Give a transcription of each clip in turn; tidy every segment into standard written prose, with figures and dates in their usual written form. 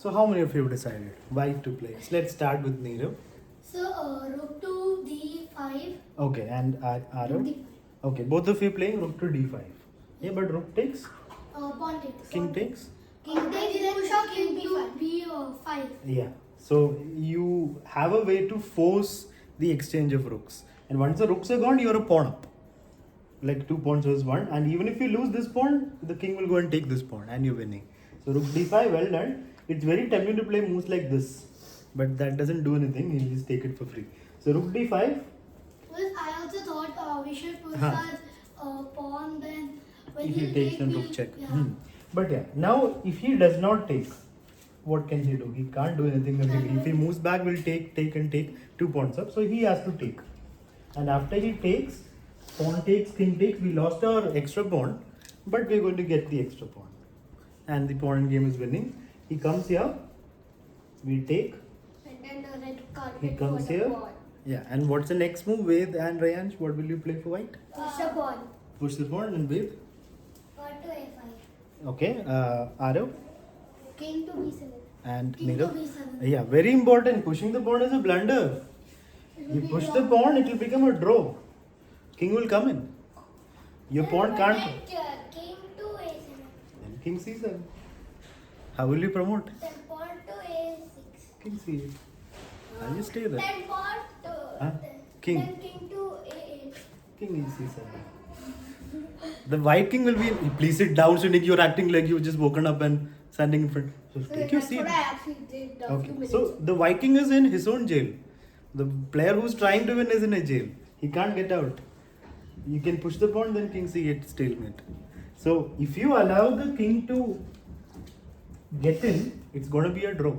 So how many of you have decided white to play? So let's start with Neerav. So, rook to d5. Okay, and Arav? D5. Okay, both of you playing rook to d5. Yeah, but rook takes, Pawn takes. king takes. King takes, then push out king to b5. Yeah. So you have a way to force the exchange of rooks. And once the rooks are gone, you're a pawn up. Like 2 pawns versus 1. And even if you lose this pawn, the king will go and take this pawn and you're winning. So rook d5, well done. It's very tempting to play moves like this. But that doesn't do anything. He'll just take it for free. So rook d5. Well, I also thought we should push Huh. our pawn, then when If he he'll takes, take, then we'll- rook check. Yeah. But yeah, now if he does not take, what can he do? He can't do anything really. If he moves back, we'll take, and take 2 pawns up. So he has to take. And after he takes, pawn takes, king takes, we lost our extra pawn, but we're going to get the extra pawn. And the pawn game is winning. He comes here, we take, And then the red card. he comes here. Yeah, and what's the next move? Ved and Rayansh, what will you play for white? Push the pawn. Push the pawn and Ved. Pawn to a5. Okay, Arav King to b7. and King to Neerav. b7. Yeah, very important. Pushing the pawn is a blunder. It will You be push the wrong. pawn, it will become a draw. King will come in. Your pawn can't. King to a7. Then king c7. How will you promote? Then pawn to a6. King c8. I'll just stay there. Then pawn to Huh? King. Then king to a8. King is c7. The white king will be. Please sit down, Sunik. You're acting like you've just woken up and standing in front. So take your seat. That's what I actually did a few Okay. minutes. So the white king is in his own jail. The player who's trying to win is in a jail. He can't get out. You can push the pawn, then king c8 stalemate. So if you allow the king to get in, it's going to be a draw.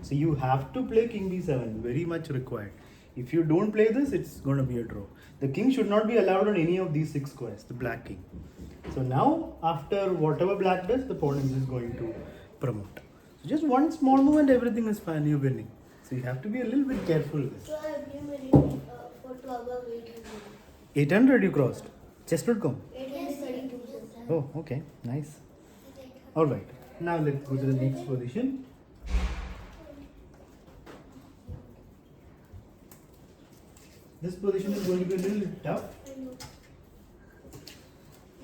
So you have to play king b7, very much required. If you don't play this, it's going to be a draw. The king should not be allowed on any of these 6 squares, the black king. So now, after whatever black does, the pawn is just going to promote. So just one small move and everything is fine, you're winning. So you have to be a little bit careful with this. So I have been ready for 12 or 800. 800 you crossed. Chess.com. 832. Oh, okay, nice. Alright, now let's go to the next position. This position is going to be a little tough. I know.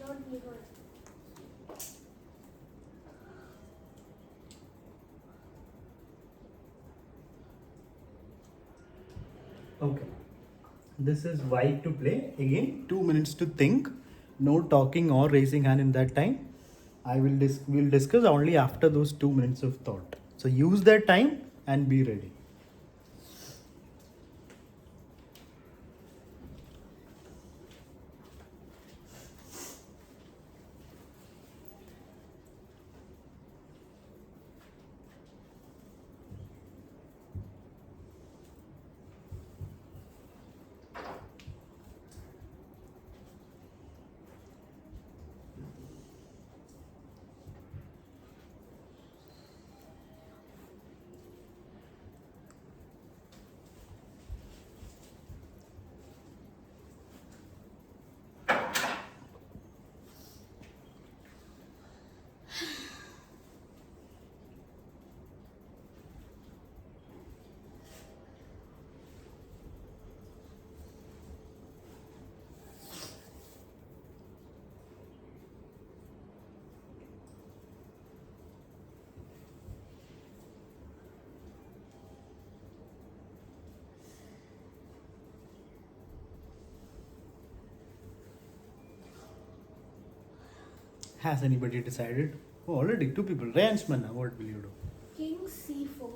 Not bigger. Okay. This is white to play. Again, 2 minutes to think. No talking or raising hand in that time. We'll discuss only after those 2 minutes of thought. So use that time and be ready. Has anybody decided? Oh, already 2 people. Rayansh Manna, what will you do? King c4.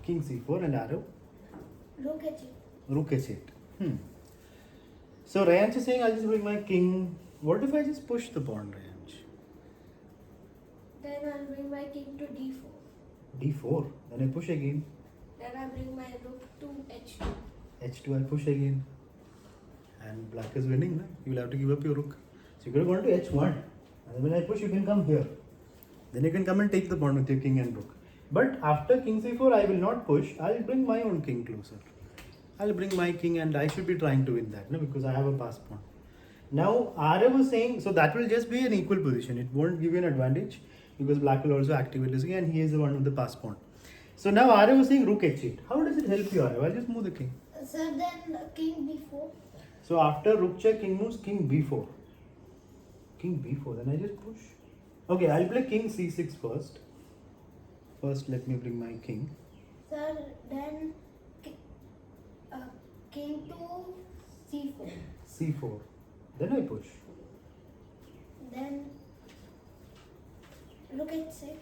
King c4 and arrow. Rook h8. Rook h8. So Rayansh is saying I'll just bring my king. What if I just push the pawn, Rayansh? Then I'll bring my king to d4. d4. Then I push again. Then I bring my rook to h2. h2 I push again. And black is winning, na? You will have to give up your rook. So you're going to go to h1. And when I push, you can come here. Then you can come and take the pawn with your king and rook. But after king c4, I will not push. I'll bring my own king closer. I'll bring my king and I should be trying to win that, no? Because I have a pass pawn. Now, Arya was saying, so that will just be an equal position. It won't give you an advantage because black will also activate this king and he is the one with the pass pawn. So now Arya was saying rook h8. How does it help you, Arya? I'll just move the king. Sir, then king b4. So after rook check, king moves, king b4. King b4, then I just push. Okay, I'll play king c6 first. First, let me bring my king. Sir, then king to c4. c4. Then I push. Then rook h6.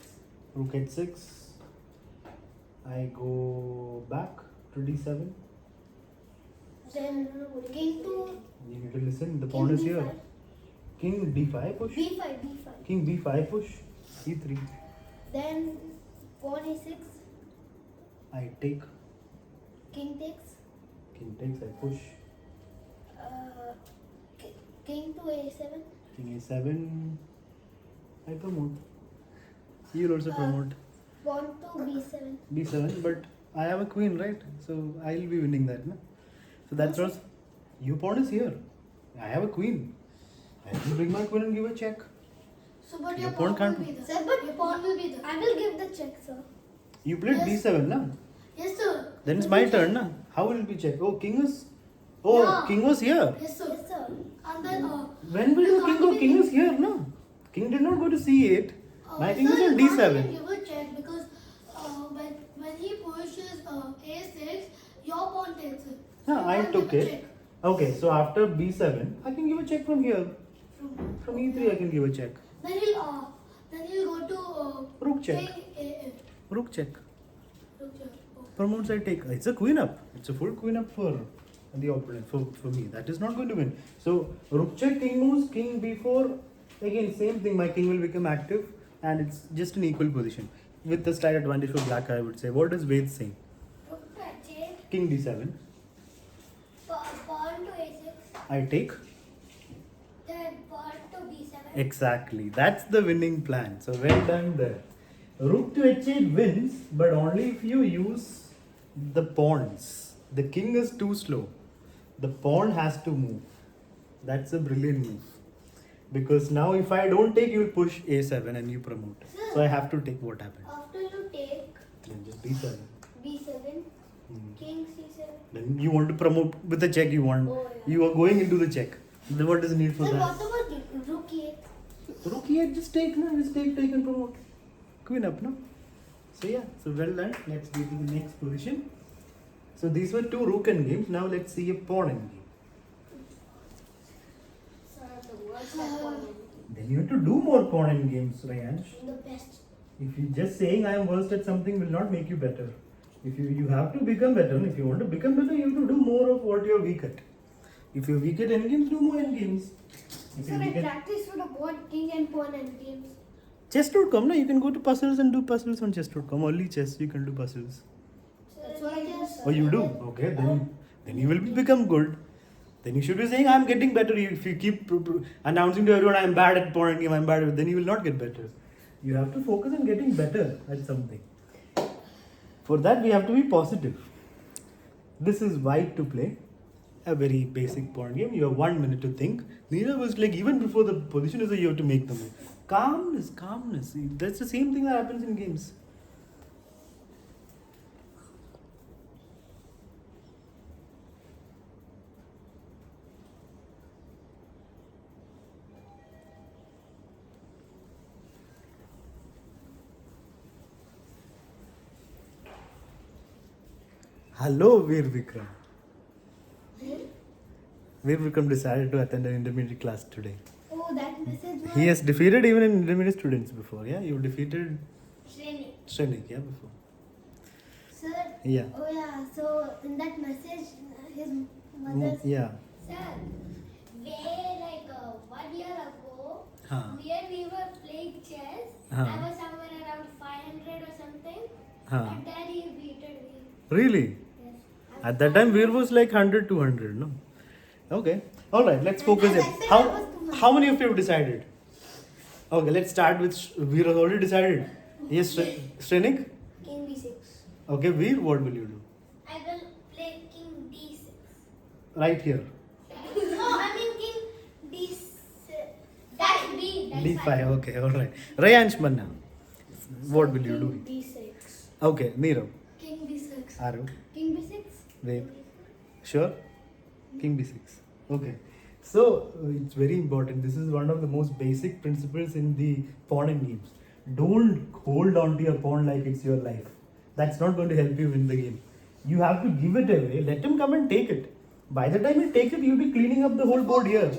Rook h6. I go back to d7. Then king to You need to listen, the king pawn is b5. here. King d5 push. b5. King b5 push. e3. Then pawn a6. I take. King takes. King takes, I push. King to a7. King a7. I promote. You'll also promote. Pawn to b7. b7, but I have a queen, right? So I'll be winning that, no? So that's what. Your pawn is here. I have a queen. I can bring my queen and give a check. So, but Your pawn can't- will be there. Sir, but your pawn will be there. I will give the check, sir. You played Yes. d7, na? Yes, sir. Then it's my turn, na? How will it be check? Oh, king is. Oh, Yeah. king was here. Yes, sir. Yes, sir. And then, When will the king go? King is here, no? King did not go to c8. My king is sir, on you can't d7. even give a check because when he pushes a6, your pawn takes it. So Yeah, you I can't took give a it. check. Okay, so after b7, I can give a check from here. From e3, I can give a check. Then he'll go to Rook check. king a8. Rook check. Rook check. Oh. Promotes, I take. It's a queen up. It's a full queen up for the opponent. For me, that is not going to win. So rook check, king moves, king b4. Again, same thing. My king will become active, and it's just an equal position with the slight advantage for black. I would say. What does Ved say? Rook to h8. King d7. Pawn to a6. I take. Then pawn to b7. Exactly. That's the winning plan. So well done there. Rook to h8 wins, but only if you use the pawns. The king is too slow. The pawn has to move. That's a brilliant move. Because now if I don't take, you will push a7 and you promote. So I have to take. What happened? After you take Then just b7. b7, Hmm. king c7. Then you want to promote with the check you want. Oh, yeah. You are going into the check. Then what is the need for Then that? what about rook e8? Rook e8, just take, no? Just take and promote. Queen up, no? So yeah, so well done. Let's go to the next position. So these were two rook end games. Now let's see a pawn end game. Sir, the worst pawn. Then you have to do more pawn end games, Rayansh. The best. If you just saying I am worst at something will not make you better. If you have to become better. And if you want to become better, you have to do more of what you're weak at. If you're weak at end games, do more end games. If Sir, you're I weak at practice for the board king and pawn and games. chess.com, no? You can go to puzzles and do puzzles on chess.com. Only chess you can do puzzles. That's what I do. Oh, you do? Okay, then you will become good. Then you should be saying, I'm getting better. If you keep announcing to everyone, I'm bad at pawn game, I'm bad at, then you will not get better. You have to focus on getting better at something. For that, we have to be positive. This is white to play. A very basic pawn game. You have 1 minute to think. Neera was like, even before the position is there, you have to make the move. Calmness, calmness. That's the same thing that happens in games. Hello, Veer Vikram. Veer Vikram decided to attend an intermediate class today. Oh, that message was He has defeated even in intermediate students before. Yeah, you defeated Shreni. Shrenik, yeah, before. Sir. Yeah. Oh yeah. So in that message, his mother. Yeah. Sir, way like 1 year ago, Huh. when we were playing chess, Huh. I was somewhere around 500 or something. Huh. And then he beated me. Really? Yes. At that time, Veer was like 100, 200, no? Okay. All right, let's focus As it. I said, I How, was 200. how many of you have decided? Okay, let's start with Veer has already decided. Yes, Shrenik? King b6. Okay, Veer, what will you do? I will play king d6. Right here. No, I mean king d6. That's b. That's D5, okay, all right. Rayansh Manna, what will you do? d6. Okay, Nero. King B6. Aru. King B6. Wait. Sure? King b6. Okay. So it's very important. This is one of the most basic principles in the pawn and games. Don't hold on to your pawn like it's your life. That's not going to help you win the game. You have to give it away. Let him come and take it. By the time he takes it, you'll be cleaning up the whole board here.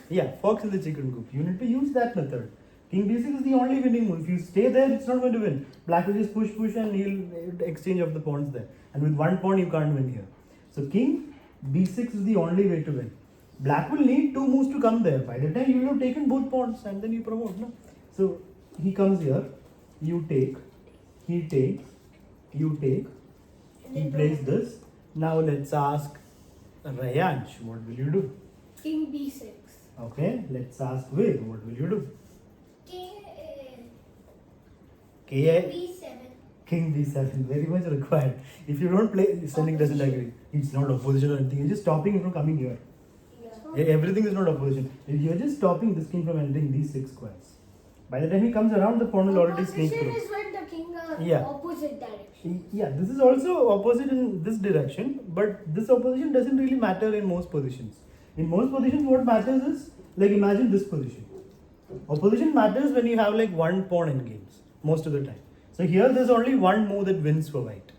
Yeah, fox in the chicken coop. You need to use that method. King d6 is the only winning move. If you stay there, it's not going to win. Black will just push, and he'll exchange of the pawns there. And with one pawn, you can't win here. So king b6 is the only way to win. Black will need two moves to come there. By the time you will have taken both pawns and then you promote. No? So he comes here, you take, he takes, you take, he plays this. Now let's ask Rayansh, what will you do? King B6. Okay, let's ask Ved, what will you do? King K- B7. King b7, very much required. If you don't play, Sterling doesn't agree. It's not opposition or anything. You're just stopping him from coming here. Everything is not opposition. You're just stopping this king from entering these 6 squares. By the time he comes around, the pawn will already sneak Opposition through. is when the king Yeah. opposite direction. Yeah, this is also opposite in this direction, but this opposition doesn't really matter in most positions. In most positions, what matters is, like imagine this position. Opposition matters when you have like one pawn in games, most of the time. So here there's only one move that wins for white.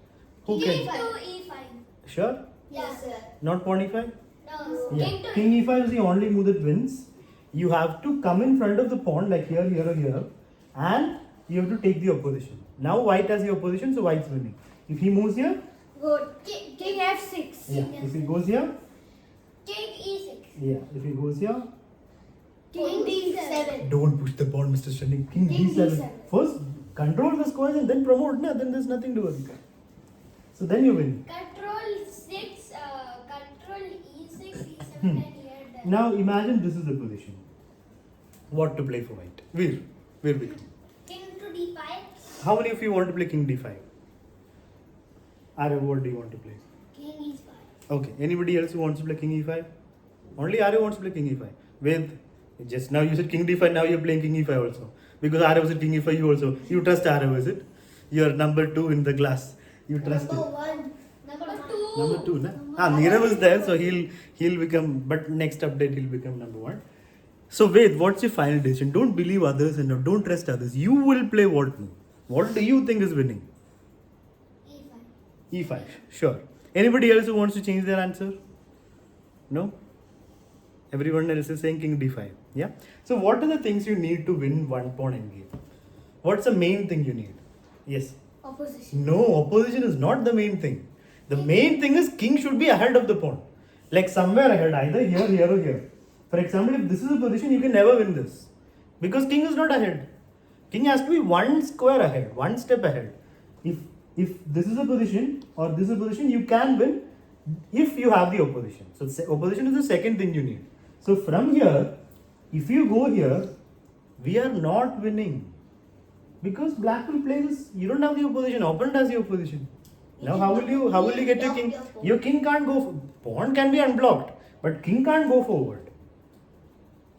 Who King can? to E5. Sure? Yes, sir. Not pawn e5? No, Yeah. king to King e5 is the only move that wins. You have to come in front of the pawn like here, here or here, and you have to take the opposition. Now white has the opposition, so white's winning. If he moves here, good. King F6. yeah. If he goes here, King E6. yeah. If he goes here, King D7. don't push the pawn, Mr. Sterling. King King d7. D7. First, control the squares and then promote. No, then there's nothing to worry. So then you win. Control 6, control E6, E7 Hmm. and here then. Now imagine this is the position. What to play for white? Veer Vikram. King to D5. How many of you want to play King d5? Arya, what do you want to play? King E5. Okay. Anybody else who wants to play King e5? Only Arya wants to play King e5. Ved, just now you said King d5, now you're playing King e5 also. Because Arya was at King e5, you also. You trust Arya, is it? You're number 2 in the class. You trust Number it. 1. Number 2. Number 2, na? Neerav was there, so he'll become, but next update he'll become number 1. So Ved, what's your final decision? Don't believe others and don't trust others. You will play what move? What do you think is winning? E5. E5, sure. Anybody else who wants to change their answer? No? Everyone else is saying King d5. Yeah? So what are the things you need to win one pawn endgame? What's the main thing you need? Yes. Opposition. No, opposition is not the main thing. The main thing is king should be ahead of the pawn. Like somewhere ahead, either here, here or here. For example, if this is a position, you can never win this. Because king is not ahead. King has to be one square ahead, one step ahead. If this is a position or this is a position, you can win if you have the opposition. So opposition is the second thing you need. So from here, if you go here, we are not winning. Because black will play this, you don't have the opposition, opponent has the opposition. Now how will you get your king? Your king can't go, pawn can be unblocked, but king can't go forward.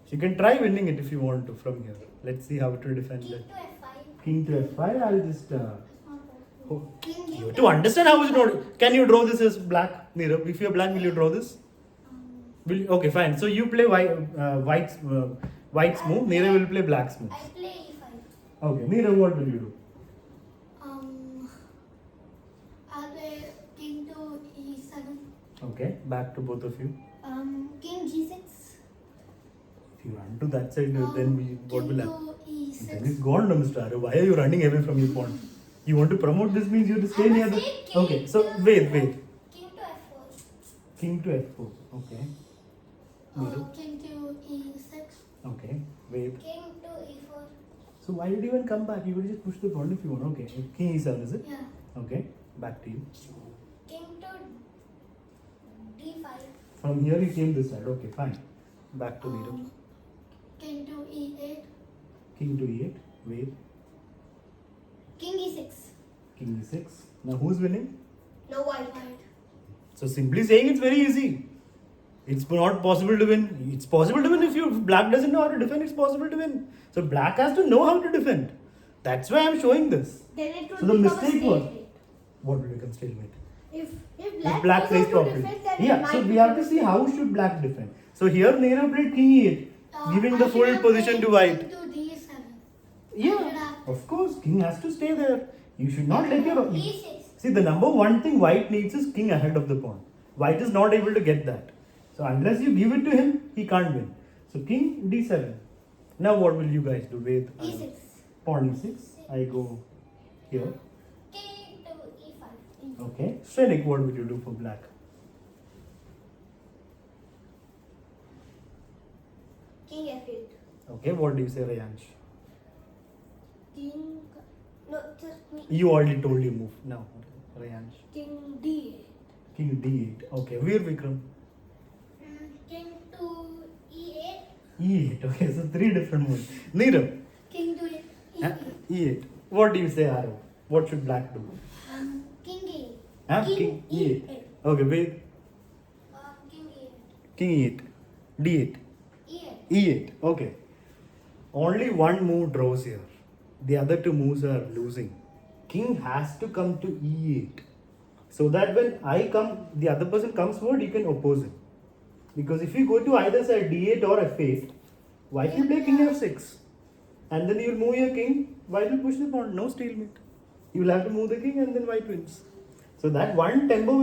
So you can try winning it if you want to from here. Let's see how to defend King it. to F5. King to f5, I'll just... King You D7. to understand how is it not, can you draw this as black, Neerav? If you're black, will you draw this? Okay, fine. So you play white's move, Neerav will play black's move. I play E5. Okay, Neerav, what will you do? I'll play King to E7. Okay, back to both of you. King G6. If you run to that side, then what will happen? King to Then E6. it's gone, no, Mr. Arya. Why are you running away from your pawn? You want to promote this means you have to stay I near was the... saying king Okay, so to- wait. King to F4. King to f4. Okay. Neerav. King to E6. Okay, wait. King to E4. So why did you even come back? You could just push the pawn if you want. Okay, king e7, is it? Yeah. Okay, back to you. King to D5. From here you came this side. Okay, fine. Back to Neerav. King to E8. King to e8. Wait. King E6. King e6. Now who's winning? No white. So simply saying it's very easy. It's not possible to win. It's possible to win if black doesn't know how to defend. It's possible to win. So black has to know how to defend. That's why I'm showing this. Then it would So the become a mistake was, stalemate. what will become stalemate? If If black plays knows how to properly. defend, then Yeah, so we have to see how should black defend. So here Nehru played king e8, giving the full position to white. Into D7. Yeah, of course, king has to stay there. You should not let your... E6. See, the number one thing white needs is king ahead of the pawn. White is not able to get that. So unless you give it to him, he can't win. So king d7. Now what will you guys do with E6. pawn e6? I go here. King to E5. Okay. Srenik, what will you do for black? King F8. Okay, what do you say, Rayansh? King. No, just me. You already told you move. Now, Rayansh. King D8. King d8. Okay, Veer Vikram. King to E8. E8. Okay, so three different moves. Neerav. King to Huh? E8. E8. What do you say, Arav? What should black do? King E8. Huh? King E8. E8. Okay, Ved. King E8. King E8. D8. E8. E8. Okay. Only one move draws here. The other two moves are losing. King has to come to E8. So that when I come, the other person comes forward, you can oppose him. Because if you go to either side D8 or F8, white will play king F6. And then you will move your king, white will push the pawn. No stalemate. You will have to move the king and then white wins. So that one tempo will